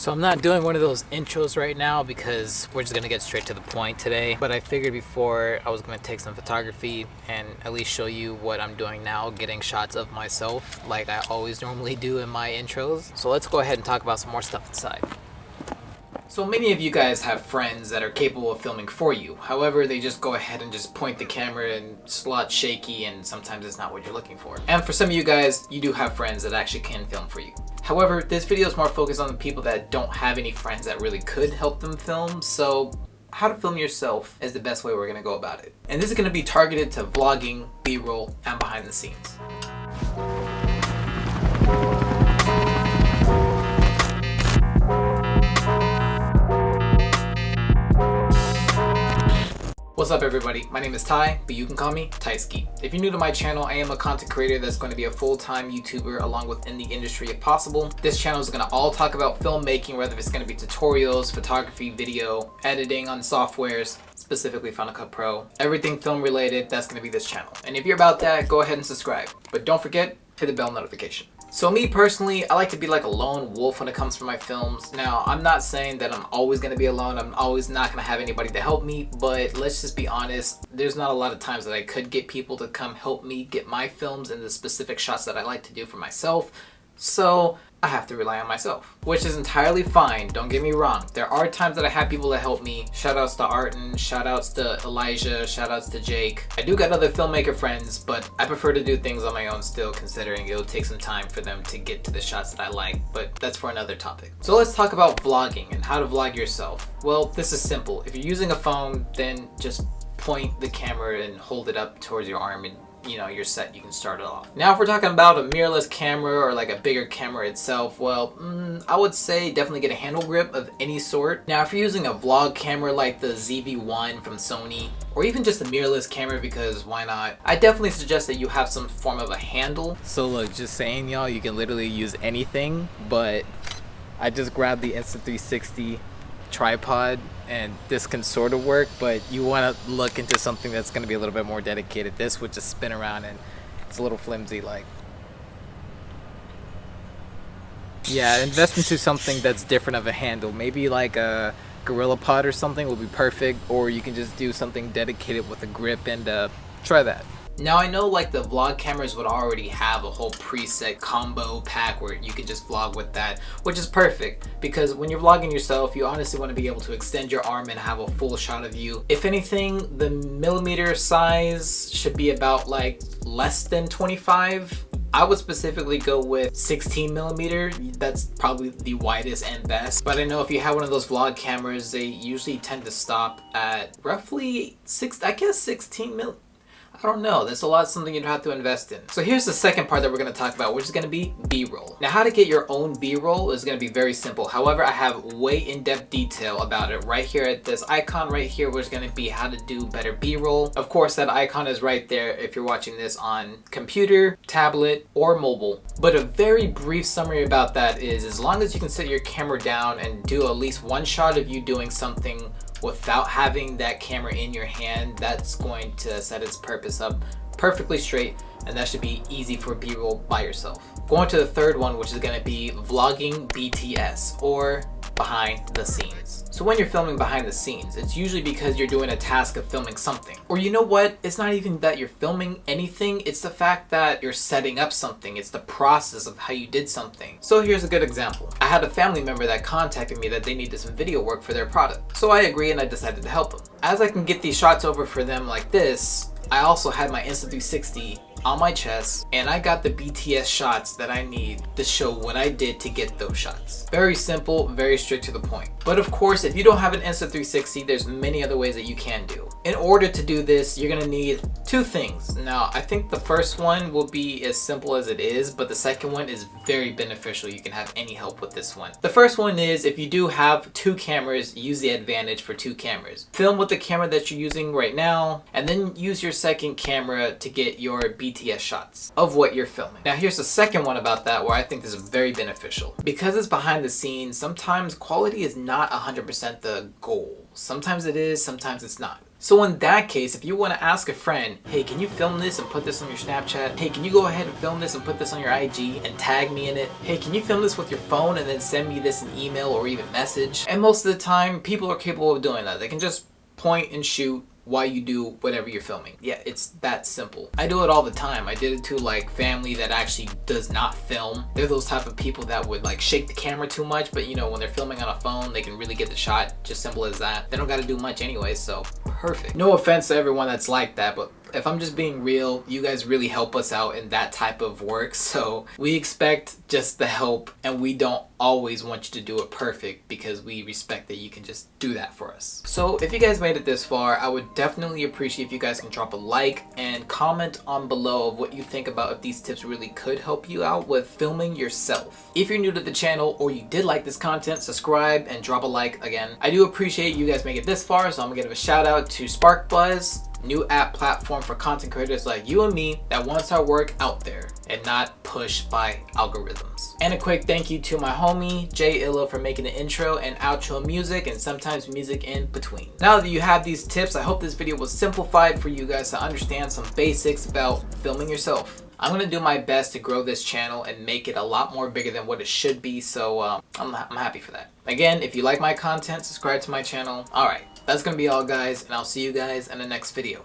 So I'm not doing one of those intros right now because we're just gonna get straight to the point today. But I figured before I was gonna take some photography and at least show you what I'm doing now, getting shots of myself like I always normally do in my intros. So let's go ahead and talk about some more stuff inside. So many of you guys have friends that are capable of filming for you. However, they just go ahead and just point the camera and slot shaky, and sometimes it's not what you're looking for. And for some of you guys, you do have friends that actually can film for you. However, this video is more focused on the people that don't have any friends that really could help them film. So how to film yourself is the best way we're gonna go about it. And this is gonna be targeted to vlogging, B-roll, and behind the scenes. What's up everybody, my name is Ty, but you can call me Tyski. If you're new to my channel, I am a content creator that's going to be a full-time YouTuber along with in the industry if possible. This channel is going to all talk about filmmaking, whether it's going to be tutorials, photography, video, editing on softwares, specifically Final Cut Pro. Everything film related, that's going to be this channel. And if you're about that, go ahead and subscribe. But don't forget, hit the bell notification. So me personally, I like to be like a lone wolf when it comes to my films. Now, I'm not saying that I'm always going to be alone. I'm always not going to have anybody to help me, but let's just be honest. There's not a lot of times that I could get people to come help me get my films and the specific shots that I like to do for myself. So I have to rely on myself, which is entirely fine. Don't get me wrong. There are times that I have people that help me. Shout outs to Arton, shout outs to Elijah, shout outs to Jake. I do got other filmmaker friends, but I prefer to do things on my own still, considering it'll take some time for them to get to the shots that I like, but that's for another topic. So let's talk about vlogging and how to vlog yourself. Well, this is simple. If you're using a phone, then just point the camera and hold it up towards your arm and you're set, you can start it off. Now if we're talking about a mirrorless camera or like a bigger camera itself, well, I would say definitely get a handle grip of any sort. Now if you're using a vlog camera like the ZV-1 from Sony, or even just a mirrorless camera, because why not, I definitely suggest that you have some form of a handle. So look, just saying y'all, you can literally use anything, but I just grabbed the Insta360 tripod and this can sort of work, but you want to look into something that's going to be a little bit more dedicated. This would just spin around and it's a little flimsy. Like, yeah, invest into something that's different of a handle. Maybe like a Gorilla Pod or something will be perfect, or you can just do something dedicated with a grip and try that. Now I know like the vlog cameras would already have a whole preset combo pack where you can just vlog with that, which is perfect because when you're vlogging yourself, you honestly want to be able to extend your arm and have a full shot of you. If anything, the millimeter size should be about like less than 25. I would specifically go with 16 millimeter. That's probably the widest and best. But I know if you have one of those vlog cameras, they usually tend to stop at roughly 16 mil. I don't know, that's something you'd have to invest in. So here's the second part that we're gonna talk about, which is gonna be B-roll. Now how to get your own B-roll is gonna be very simple. However, I have way in-depth detail about it right here at this icon right here, which is gonna be how to do better B-roll. Of course, that icon is right there if you're watching this on computer, tablet, or mobile. But a very brief summary about that is, as long as you can set your camera down and do at least one shot of you doing something without having that camera in your hand, that's going to set its purpose up perfectly straight, and that should be easy for B-roll by yourself. Going to the third one, which is going to be vlogging BTS, or behind the scenes. So when you're filming behind the scenes, it's usually because you're doing a task of filming something. Or you know what? It's not even that you're filming anything, it's the fact that you're setting up something. It's the process of how you did something. So here's a good example. I had a family member that contacted me that they needed some video work for their product. So I agreed and I decided to help them. As I can get these shots over for them like this, I also had my Insta360 on my chest, and I got the BTS shots that I need to show what I did to get those shots. Very simple, very straight to the point. But of course, if you don't have an Insta360, there's many other ways that you can do. In order to do this, you're gonna need two things. Now, I think the first one will be as simple as it is, but the second one is very beneficial. You can have any help with this one. The first one is, if you do have two cameras, use the advantage for two cameras. Film with the camera that you're using right now, and then use your second camera to get your BTS shots of what you're filming. Now here's the second one about that where I think this is very beneficial. Because it's behind the scenes, sometimes quality is not 100% the goal. Sometimes it is, sometimes it's not. So in that case, if you want to ask a friend, hey, can you film this and put this on your Snapchat? Hey, can you go ahead and film this and put this on your IG and tag me in it? Hey, can you film this with your phone and then send me this in email or even message? And most of the time, people are capable of doing that. They can just point and shoot while you do whatever you're filming. Yeah, it's that simple. I do it all the time. I did it to like family that actually does not film. They're those type of people that would like shake the camera too much, but you know, when they're filming on a phone, they can really get the shot. Just simple as that. They don't got to do much anyway, so perfect. No offense to everyone that's like that, but if I'm just being real, you guys really help us out in that type of work. So we expect just the help, and we don't always want you to do it perfect because we respect that you can just do that for us. So if you guys made it this far, I would definitely appreciate if you guys can drop a like and comment on below of what you think about if these tips really could help you out with filming yourself. If you're new to the channel or you did like this content, subscribe and drop a like again. I do appreciate you guys make it this far, so I'm gonna give a shout out to SparkBuzz, new app platform for content creators like you and me that wants our work out there and not pushed by algorithms. And a quick thank you to my homie Jay Illa for making the intro and outro music and sometimes music in between. Now that you have these tips, I hope this video was simplified for you guys to understand some basics about filming yourself. I'm gonna do my best to grow this channel and make it a lot more bigger than what it should be, so I'm happy for that. Again, if you like my content, subscribe to my channel. Alright, that's gonna be all guys, and I'll see you guys in the next video.